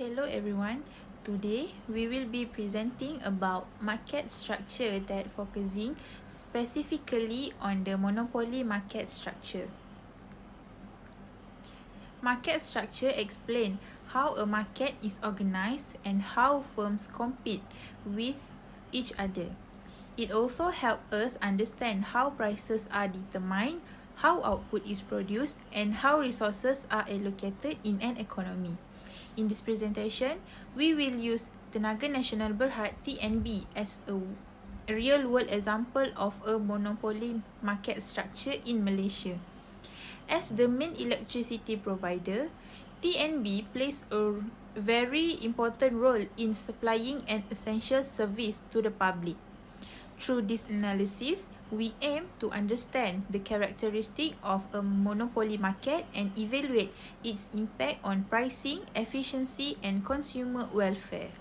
Hello everyone. Today we will be presenting about market structure that focusing specifically on the monopoly market structure. Market structure explain how a market is organized and how firms compete with each other. It also helps us understand how prices are determined, how output is produced, and how resources are allocated in an economy. In this presentation, we will use Tenaga Nasional Berhad (TNB) as a real-world example of a monopoly market structure in Malaysia. As the main electricity provider, TNB plays a very important role in supplying an essential service to the public. Through this analysis, we aim to understand the characteristic of a monopoly market and evaluate its impact on pricing, efficiency, and consumer welfare.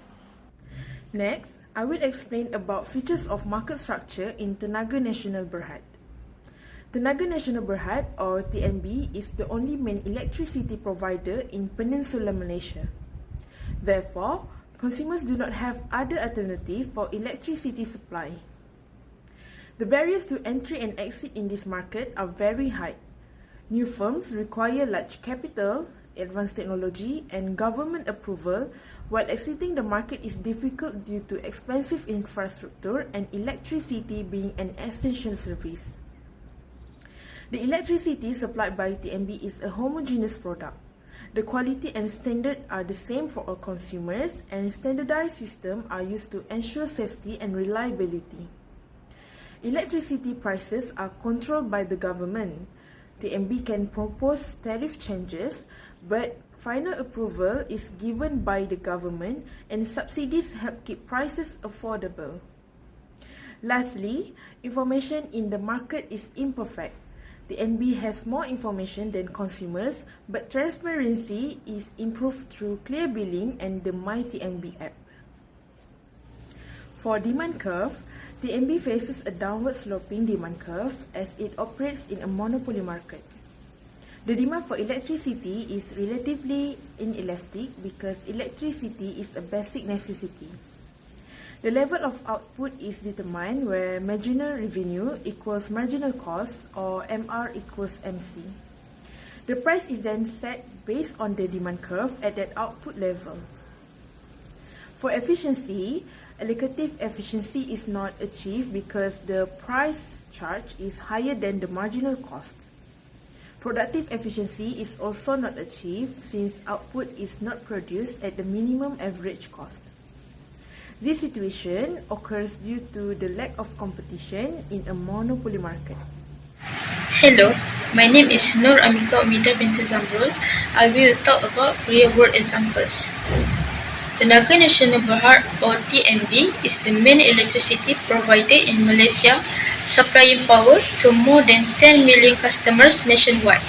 Next, I will explain about features of market structure in Tenaga Nasional Berhad. Tenaga Nasional Berhad or TNB is the only main electricity provider in Peninsular Malaysia. Therefore, consumers do not have other alternative for electricity supply. The barriers to entry and exit in this market are very high. New firms require large capital, advanced technology, and government approval, while exiting the market is difficult due to expensive infrastructure and electricity being an essential service. The electricity supplied by TNB is a homogeneous product. The quality and standard are the same for all consumers, and standardized systems are used to ensure safety and reliability. Electricity prices are controlled by the government. TNB can propose tariff changes, but final approval is given by the government and subsidies help keep prices affordable. Lastly, information in the market is imperfect. TNB has more information than consumers, but transparency is improved through clear billing and the My TNB app. For demand curve, TNB faces a downward sloping demand curve as it operates in a monopoly market. The demand for electricity is relatively inelastic because electricity is a basic necessity. The level of output is determined where marginal revenue equals marginal cost or MR equals MC. The price is then set based on the demand curve at that output level. For efficiency, allocative efficiency is not achieved because the price charged is higher than the marginal cost. Productive efficiency is also not achieved since output is not produced at the minimum average cost. This situation occurs due to the lack of competition in a monopoly market. Hello, my name is Nur Amika Umida binti Zamrul. I will talk about real-world examples. Tenaga Nasional Berhad or TNB is the main electricity provider in Malaysia, supplying power to more than 10 million customers nationwide.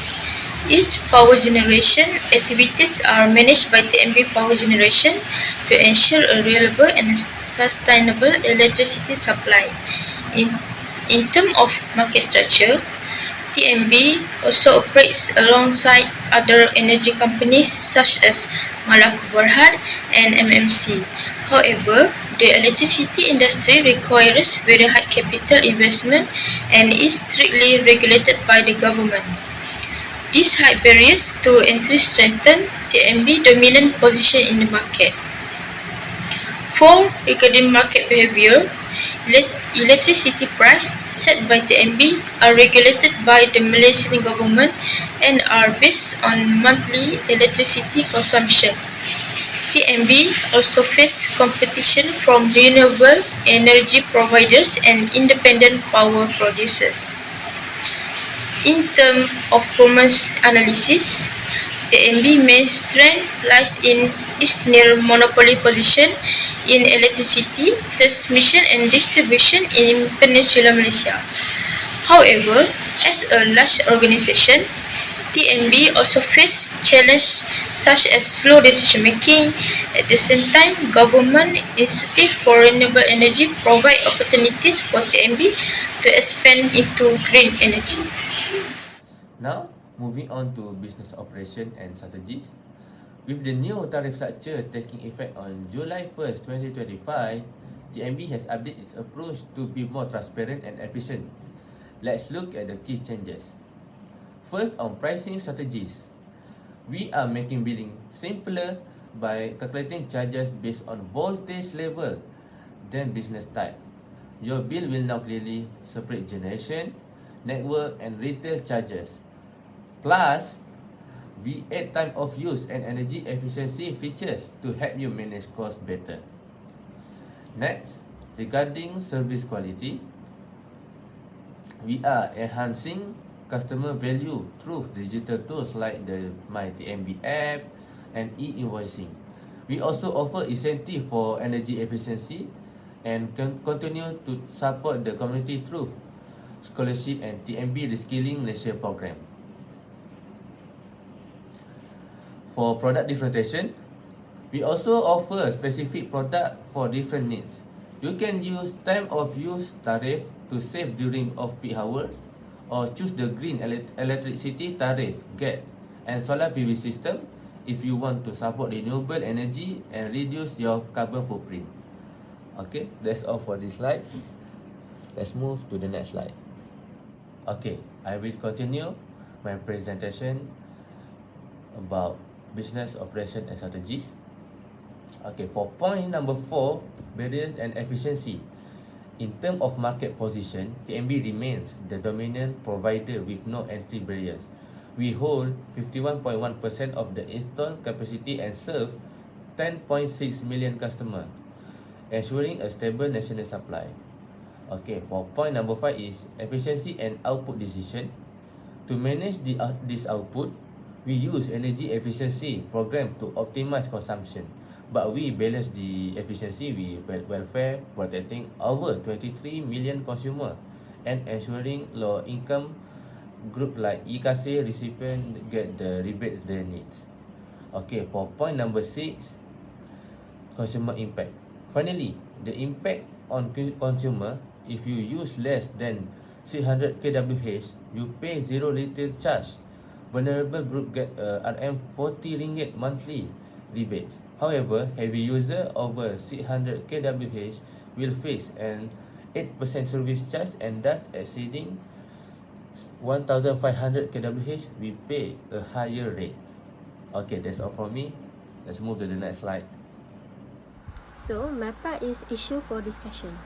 Its power generation activities are managed by TNB Power Generation to ensure a reliable and sustainable electricity supply. In terms of market structure, TNB also operates alongside other energy companies such as Tenaga Berhad and MMC. However, the electricity industry requires very high capital investment and is strictly regulated by the government. These high barriers to entry strengthen TNB's dominant position in the market. Regarding market behavior, electricity price set by TNB are regulated by the Malaysian government and are based on monthly electricity consumption. TNB also faces competition from renewable energy providers and independent power producers. In terms of performance analysis, TNB's main strength lies in its near monopoly position in electricity transmission and distribution in Peninsular Malaysia. However, as a large organization, TNB also faces challenges such as slow decision making. At the same time, government incentives for renewable energy provide opportunities for TNB to expand into green energy. Now, moving on to business operation and strategies. With the new tariff structure taking effect on July 1st, 2025, TNB has updated its approach to be more transparent and efficient. Let's look at the key changes. First, on pricing strategies. We are making billing simpler by calculating charges based on voltage level than business type. Your bill will now clearly separate generation, network and retail charges. Plus, we add time of use and energy efficiency features to help you manage costs better. Next, regarding service quality, we are enhancing customer value through digital tools like the My TNB app and e-invoicing. We also offer incentive for energy efficiency and continue to support the community through scholarship and TNB Reskilling Malaysia program. For product differentiation, we also offer a specific product for different needs. You can use time of use tariff to save during off-peak hours, or choose the green electricity tariff, GET, and solar PV system if you want to support renewable energy and reduce your carbon footprint. Okay, that's all for this slide. Let's move to the next slide. Okay, I will continue my presentation about business operation and strategies. Okay, for point number 4, barriers and efficiency. In terms of market position, TNB remains the dominant provider with no entry barriers. We hold 51.1% of the installed capacity and serve 10.6 million customers, ensuring a stable national supply. Okay, for point number 5 is efficiency and output decision. To manage this output, we use energy efficiency program to optimize consumption, but we balance the efficiency with welfare, protecting over 23 million consumers and ensuring low income group like e-kasih recipient get the rebates they need. Okay, for point number 6, consumer impact. Finally, the impact on consumer, if you use less than 600 kWh, you pay zero retail charge. Vulnerable group get RM40 ringgit monthly rebates. However, heavy user over 600 kWh will face an 8% service charge, and thus exceeding 1,500 kWh, we pay a higher rate. Okay, that's all for me. Let's move to the next slide. So, my part is issue for discussion.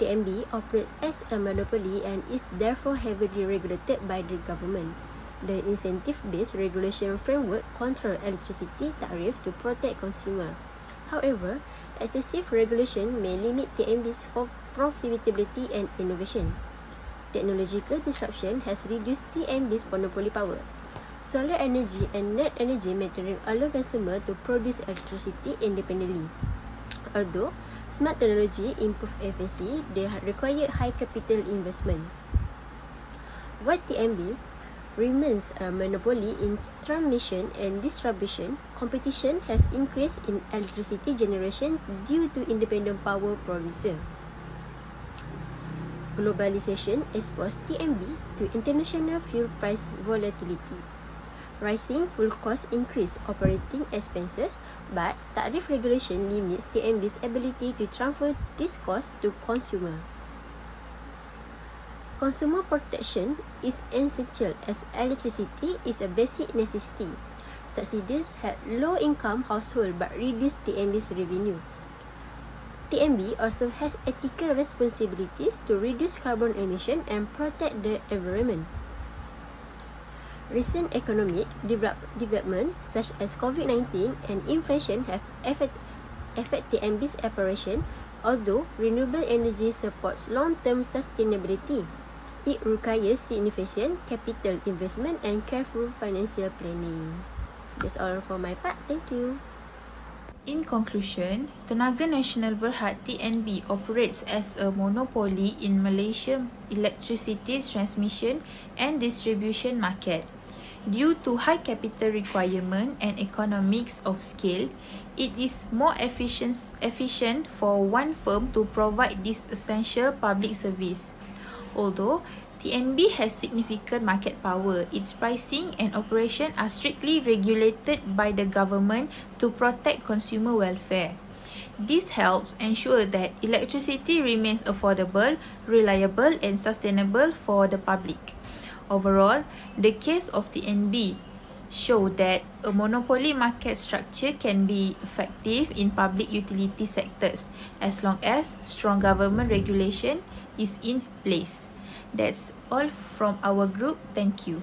TNB operates as a monopoly and is therefore heavily regulated by the government. The incentive-based regulation framework controls electricity tariff to protect consumer. However, excessive regulation may limit TNB's profitability and innovation. Technological disruption has reduced TNB's monopoly power. Solar energy and net energy metering allow consumers to produce electricity independently. Although smart technology improve efficiency, they require high capital investment. While TNB remains a monopoly in transmission and distribution, competition has increased in electricity generation due to independent power producer. Globalization exposed TNB to international fuel price volatility. Rising fuel costs increase operating expenses, but tariff regulation limits TNB's ability to transfer this cost to consumer. Consumer protection is essential as electricity is a basic necessity. Subsidies help low-income households but reduce TNB's revenue. TNB also has ethical responsibilities to reduce carbon emission and protect the environment. Recent economic development such as COVID-19 and inflation have affected TNB's operation. Although renewable energy supports long-term sustainability, it requires significant capital investment and careful financial planning. That's all for my part. Thank you. In conclusion, Tenaga Nasional Berhad TNB operates as a monopoly in Malaysia electricity transmission and distribution market. Due to high capital requirement and economics of scale, it is more efficient for one firm to provide this essential public service. Although TNB has significant market power. Its pricing and operation are strictly regulated by the government to protect consumer welfare. This helps ensure that electricity remains affordable, reliable and sustainable for the public. Overall, the case of TNB show that a monopoly market structure can be effective in public utility sectors as long as strong government regulation is in place. That's all from our group. Thank you.